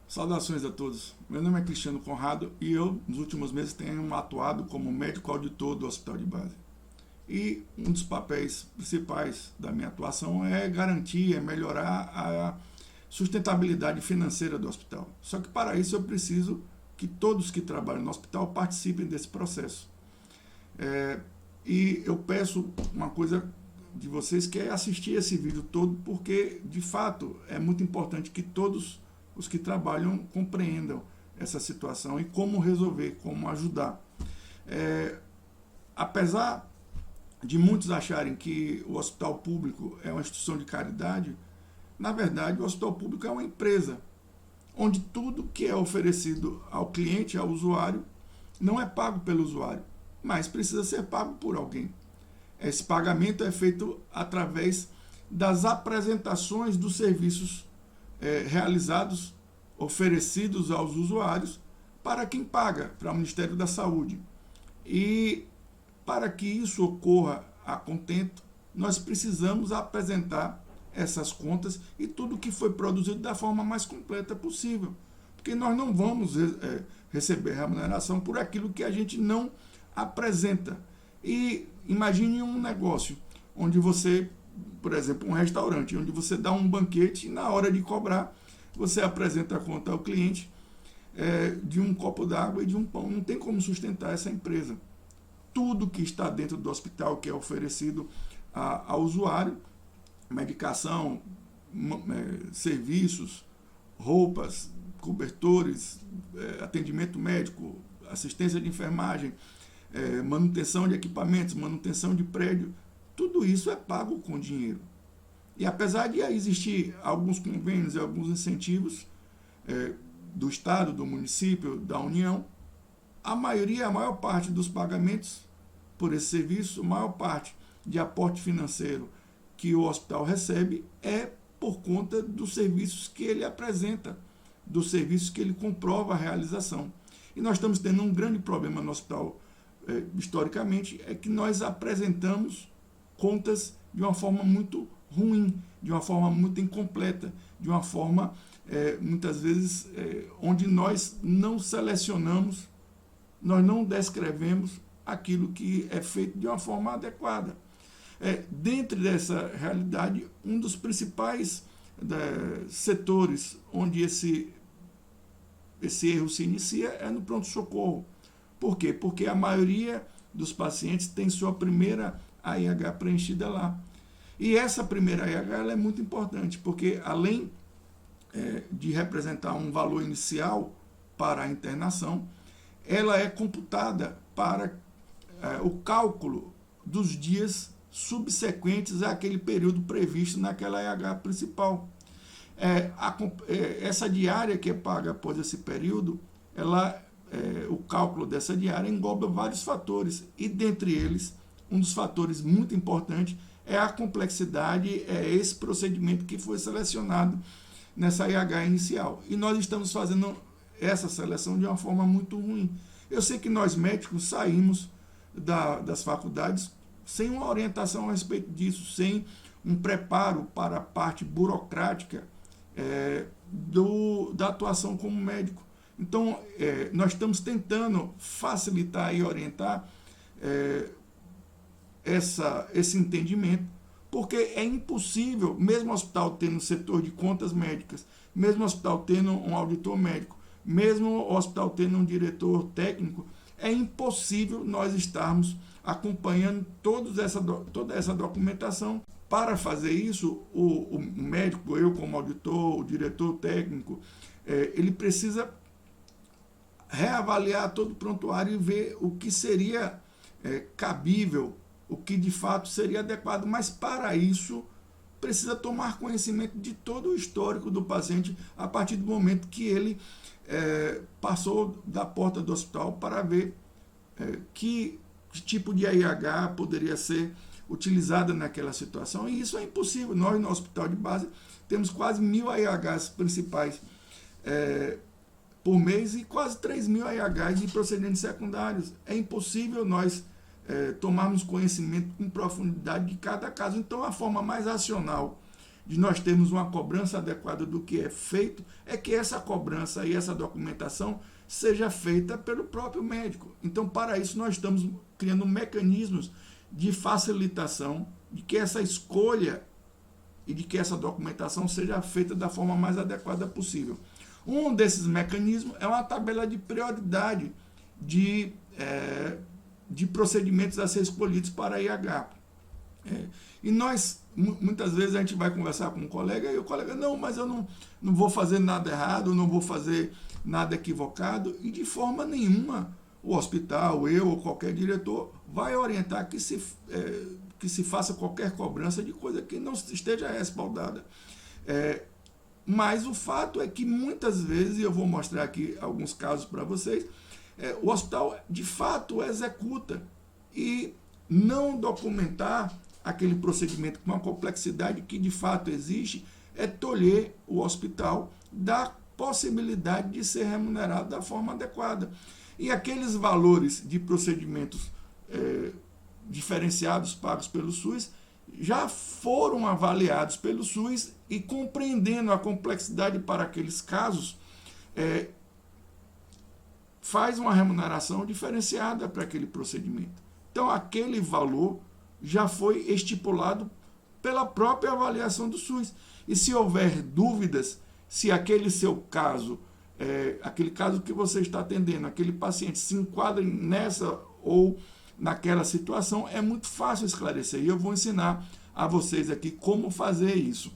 Saudações a todos. Meu nome é Cristiano Conrado e eu, nos últimos meses, tenho atuado como médico auditor do Hospital de Base. E um dos papéis principais da minha atuação é garantir, melhorar a sustentabilidade financeira do hospital. Só que para isso eu preciso que todos que trabalham no hospital participem desse processo. E eu peço uma coisa de vocês, que é assistir esse vídeo todo, porque de fato é muito importante que todos os que trabalham compreendam essa situação e como resolver, como ajudar. Apesar de muitos acharem que o hospital público é uma instituição de caridade, na verdade o hospital público é uma empresa, onde tudo que é oferecido ao cliente, ao usuário, não é pago pelo usuário, mas precisa ser pago por alguém. Esse pagamento é feito através das apresentações dos serviços realizados, oferecidos aos usuários, para quem paga, para o Ministério da Saúde. E para que isso ocorra a contento, nós precisamos apresentar essas contas e tudo que foi produzido da forma mais completa possível. Porque nós não vamos receber remuneração por aquilo que a gente não apresenta. E imagine um negócio onde você, por exemplo, um restaurante, onde você dá um banquete e na hora de cobrar, você apresenta a conta ao cliente de um copo d'água e de um pão. Não tem como sustentar essa empresa. Tudo que está dentro do hospital, que é oferecido ao usuário, medicação, serviços, roupas, cobertores, atendimento médico, assistência de enfermagem, manutenção de equipamentos, manutenção de prédio, tudo isso é pago com dinheiro. E apesar de existir alguns convênios e alguns incentivos do Estado, do município, da União, a maior parte dos pagamentos por esse serviço, a maior parte de aporte financeiro que o hospital recebe é por conta dos serviços que ele apresenta, dos serviços que ele comprova a realização. E nós estamos tendo um grande problema no hospital, historicamente, é que nós apresentamos contas de uma forma muito ruim, de uma forma muito incompleta, de uma forma, muitas vezes, onde nós não selecionamos, nós não descrevemos aquilo que é feito de uma forma adequada. Dentro dessa realidade, um dos principais setores onde esse erro se inicia é no pronto-socorro. Por quê? Porque a maioria dos pacientes tem sua primeira AIH preenchida lá. E essa primeira AIH ela é muito importante, porque além de representar um valor inicial para a internação, ela é computada para o cálculo dos dias subsequentes àquele período previsto naquela AIH principal. Essa diária que é paga após esse período, o cálculo dessa diária engloba vários fatores, e dentre eles, um dos fatores muito importantes é a complexidade, esse procedimento que foi selecionado nessa AIH inicial. E nós estamos fazendo essa seleção de uma forma muito ruim. Eu sei que nós médicos saímos das faculdades sem uma orientação a respeito disso, sem um preparo para a parte burocrática da atuação como médico. Então, nós estamos tentando facilitar e orientar esse entendimento, porque é impossível, mesmo o hospital tendo um setor de contas médicas, mesmo o hospital tendo um auditor médico, mesmo o hospital tendo um diretor técnico, é impossível nós estarmos acompanhando toda essa documentação. Para fazer isso, o médico, eu como auditor, o diretor técnico, ele precisa reavaliar todo o prontuário e ver o que seria cabível, o que de fato seria adequado, mas para isso precisa tomar conhecimento de todo o histórico do paciente a partir do momento que ele passou da porta do hospital, para ver que tipo de AIH poderia ser utilizada naquela situação. E isso é impossível. Nós, no Hospital de Base, temos quase 1.000 AIHs principais por mês e quase 3.000 AIHs de procedimentos secundários. É impossível nós tomarmos conhecimento com profundidade de cada caso. Então, a forma mais racional de nós termos uma cobrança adequada do que é feito, é que essa cobrança e essa documentação seja feita pelo próprio médico. Então, para isso, nós estamos criando mecanismos de facilitação, de que essa escolha e de que essa documentação seja feita da forma mais adequada possível. Um desses mecanismos é uma tabela de prioridade de procedimentos a ser escolhidos para a IH. E nós, muitas vezes, a gente vai conversar com um colega e o colega, não, mas eu não vou fazer nada errado, não vou fazer nada equivocado, e de forma nenhuma o hospital, eu ou qualquer diretor vai orientar que se faça qualquer cobrança de coisa que não esteja respaldada. Mas o fato é que muitas vezes, e eu vou mostrar aqui alguns casos para vocês, o hospital de fato executa, e não documentar aquele procedimento com uma complexidade que de fato existe é tolher o hospital da possibilidade de ser remunerado da forma adequada. E aqueles valores de procedimentos diferenciados pagos pelo SUS já foram avaliados pelo SUS e, compreendendo a complexidade para aqueles casos, faz uma remuneração diferenciada para aquele procedimento. Então, aquele valor já foi estipulado pela própria avaliação do SUS. E se houver dúvidas, se aquele seu caso, aquele caso que você está atendendo, aquele paciente se enquadra nessa ou naquela situação, é muito fácil esclarecer. E eu vou ensinar a vocês aqui como fazer isso.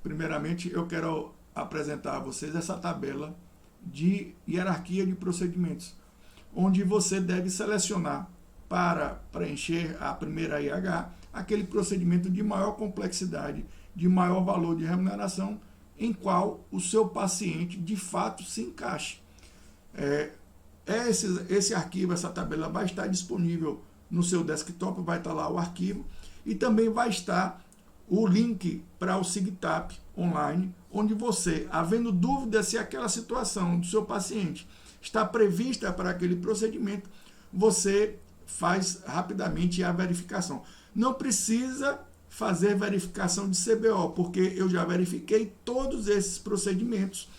Primeiramente, eu quero apresentar a vocês essa tabela de hierarquia de procedimentos, onde você deve selecionar para preencher a primeira IH aquele procedimento de maior complexidade, de maior valor de remuneração, em qual o seu paciente de fato se encaixe. Esse arquivo, essa tabela vai estar disponível no seu desktop, vai estar lá o arquivo, e também vai estar o link para o SIGTAP online, onde você, havendo dúvida se aquela situação do seu paciente está prevista para aquele procedimento, você faz rapidamente a verificação. Não precisa fazer verificação de CBO, porque eu já verifiquei todos esses procedimentos,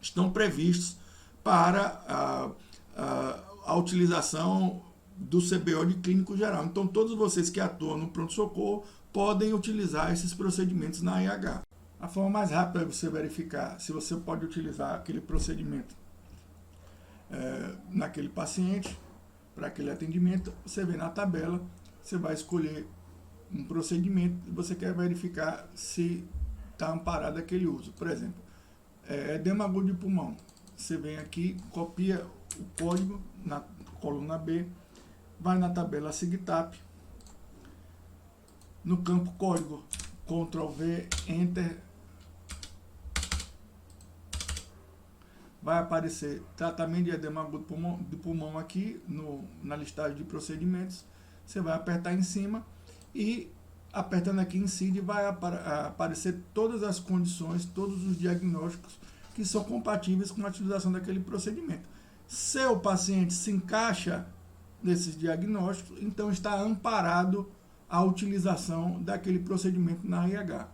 estão previstos para a utilização do CBO de clínico geral. Então, todos vocês que atuam no pronto-socorro podem utilizar esses procedimentos na IH. A forma mais rápida é você verificar se você pode utilizar aquele procedimento naquele paciente, para aquele atendimento. Você vem na tabela, você vai escolher um procedimento e você quer verificar se está amparado aquele uso. Por exemplo, edema agudo de pulmão. Você vem aqui, copia o código na coluna B, vai na tabela SIGTAP, no campo código, Ctrl V, Enter, vai aparecer tratamento de edema agudo do pulmão aqui na listagem de procedimentos. Você vai apertar em cima e, apertando aqui em CID, vai aparecer todas as condições, todos os diagnósticos que são compatíveis com a utilização daquele procedimento. Se o paciente se encaixa nesses diagnósticos, então está amparado a utilização daquele procedimento na IH.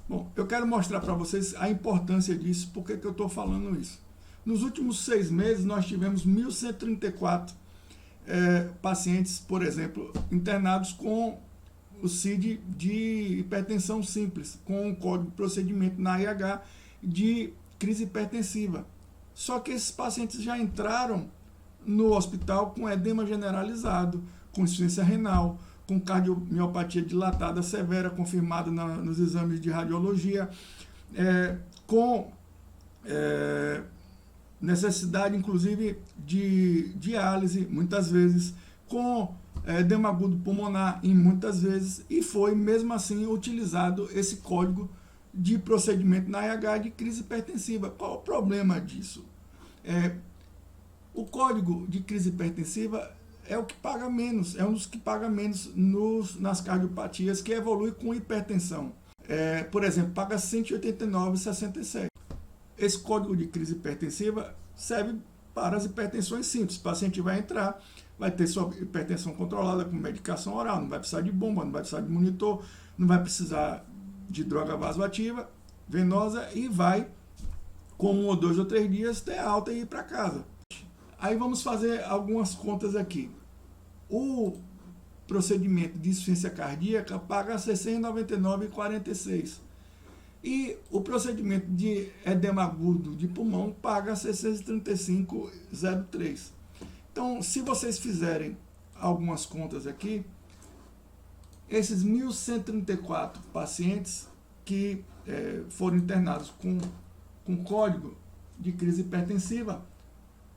Bom, eu quero mostrar para vocês a importância disso, porque que eu estou falando isso. Nos últimos 6 meses, nós tivemos 1.134 pacientes, por exemplo, internados com o CID de hipertensão simples, com o código de procedimento na IH de crise hipertensiva. Só que esses pacientes já entraram no hospital com edema generalizado, com insuficiência renal, com cardiomiopatia dilatada severa, confirmada nos exames de radiologia, com necessidade, inclusive, de diálise, muitas vezes, com edema agudo pulmonar, em muitas vezes, e foi, mesmo assim, utilizado esse código de procedimento na IH de crise hipertensiva. Qual o problema disso? O código de crise hipertensiva é o que paga menos, é um dos que paga menos nas cardiopatias que evolui com hipertensão. Por exemplo, paga R$ 189,67. Esse código de crise hipertensiva serve para as hipertensões simples. O paciente vai entrar vai ter sua hipertensão controlada com medicação oral, não vai precisar de bomba, não vai precisar de monitor, não vai precisar de droga vasoativa, venosa, e vai, com 1 ou 2 ou 3 dias, ter alta e ir para casa. Aí vamos fazer algumas contas aqui. O procedimento de insuficiência cardíaca paga R$ 699,46. E o procedimento de edema agudo de pulmão paga R$ 635,03. Então, se vocês fizerem algumas contas aqui, esses 1.134 pacientes que foram internados com código de crise hipertensiva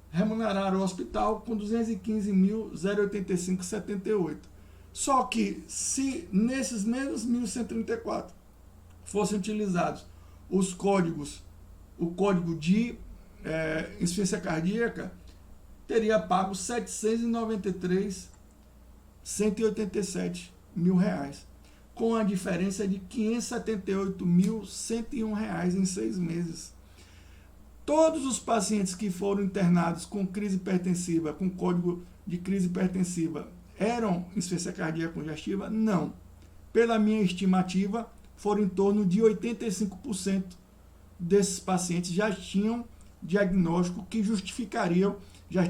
remuneraram o hospital com R$ 215.085,78. Só que, se nesses mesmos 1.134 fossem utilizados os códigos, o código de insuficiência cardíaca, teria pago R$ 793.187 mil reais, com a diferença de R$ 578.101 em 6 meses. Todos os pacientes que foram internados com crise hipertensiva, com código de crise hipertensiva, eram insuficiência cardíaca congestiva? Não. Pela minha estimativa, foram em torno de 85% desses pacientes já tinham diagnóstico que justificariam, já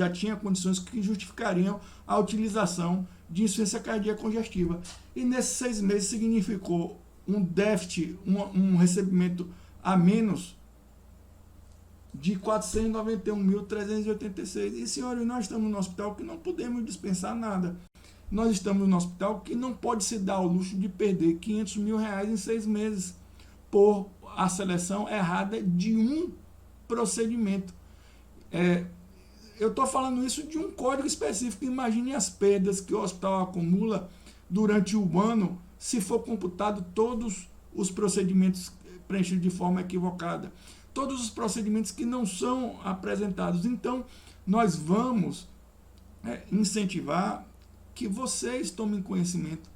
tinha condições que justificariam a utilização de insuficiência cardíaca congestiva. E nesses 6 meses significou um déficit, um recebimento a menos de 491.386. E, senhores, nós estamos no hospital que não podemos dispensar nada. Nós estamos no hospital que não pode se dar ao luxo de perder R$500 mil em 6 meses por a seleção errada de um procedimento. Eu estou falando isso de um código específico. Imagine as perdas que o hospital acumula durante o ano se for computado todos os procedimentos preenchidos de forma equivocada, todos os procedimentos que não são apresentados. Então, nós vamos incentivar que vocês tomem conhecimento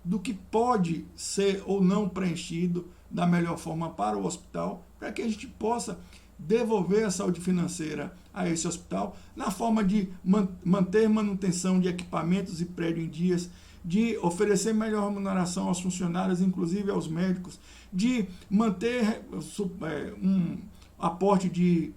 do que pode ser ou não preenchido da melhor forma para o hospital, para que a gente possa devolver a saúde financeira a esse hospital, na forma de manter manutenção de equipamentos e prédio em dias, de oferecer melhor remuneração aos funcionários, inclusive aos médicos, de manter um aporte de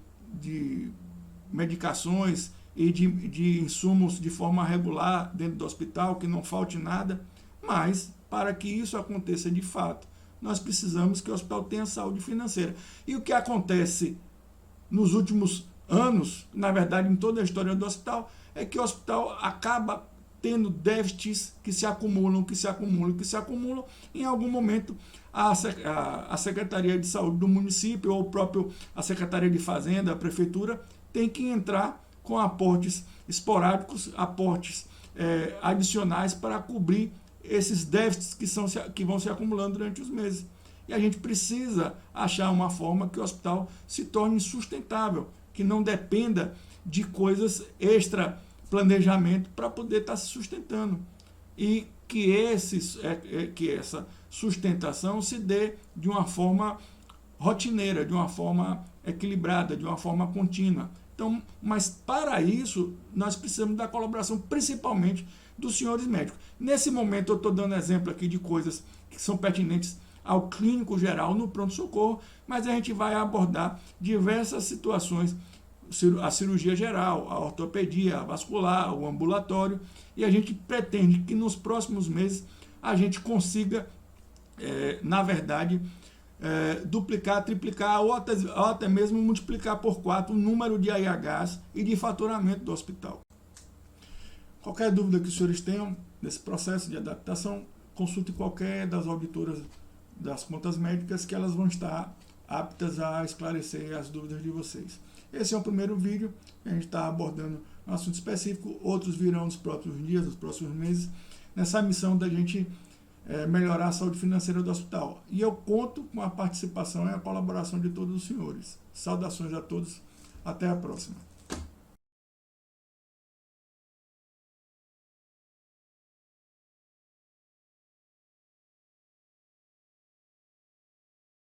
medicações e de insumos de forma regular dentro do hospital, que não falte nada. Mas, para que isso aconteça de fato, nós precisamos que o hospital tenha saúde financeira. E o que acontece nos últimos anos, na verdade em toda a história do hospital, é que o hospital acaba tendo déficits que se acumulam, em algum momento a Secretaria de Saúde do município, ou a Secretaria de Fazenda, a Prefeitura, tem que entrar com aportes esporádicos, aportes adicionais para cobrir esses déficits que vão se acumulando durante os meses. E a gente precisa achar uma forma que o hospital se torne sustentável, que não dependa de coisas extra planejamento para poder estar se sustentando. E que essa sustentação se dê de uma forma rotineira, de uma forma equilibrada, de uma forma contínua. Então, mas para isso, nós precisamos da colaboração, principalmente dos senhores médicos. Nesse momento, eu estou dando exemplo aqui de coisas que são pertinentes ao clínico geral no pronto-socorro, mas a gente vai abordar diversas situações, a cirurgia geral, a ortopedia, a vascular, o ambulatório, e a gente pretende que nos próximos meses a gente consiga, na verdade, duplicar, triplicar ou até mesmo multiplicar por 4 o número de AIHs e de faturamento do hospital. Qualquer dúvida que os senhores tenham nesse processo de adaptação, consulte qualquer das auditoras das contas médicas, que elas vão estar aptas a esclarecer as dúvidas de vocês. Esse é o primeiro vídeo, a gente está abordando um assunto específico, outros virão nos próximos dias, nos próximos meses, nessa missão da gente melhorar a saúde financeira do hospital. E eu conto com a participação e a colaboração de todos os senhores. Saudações a todos, até a próxima.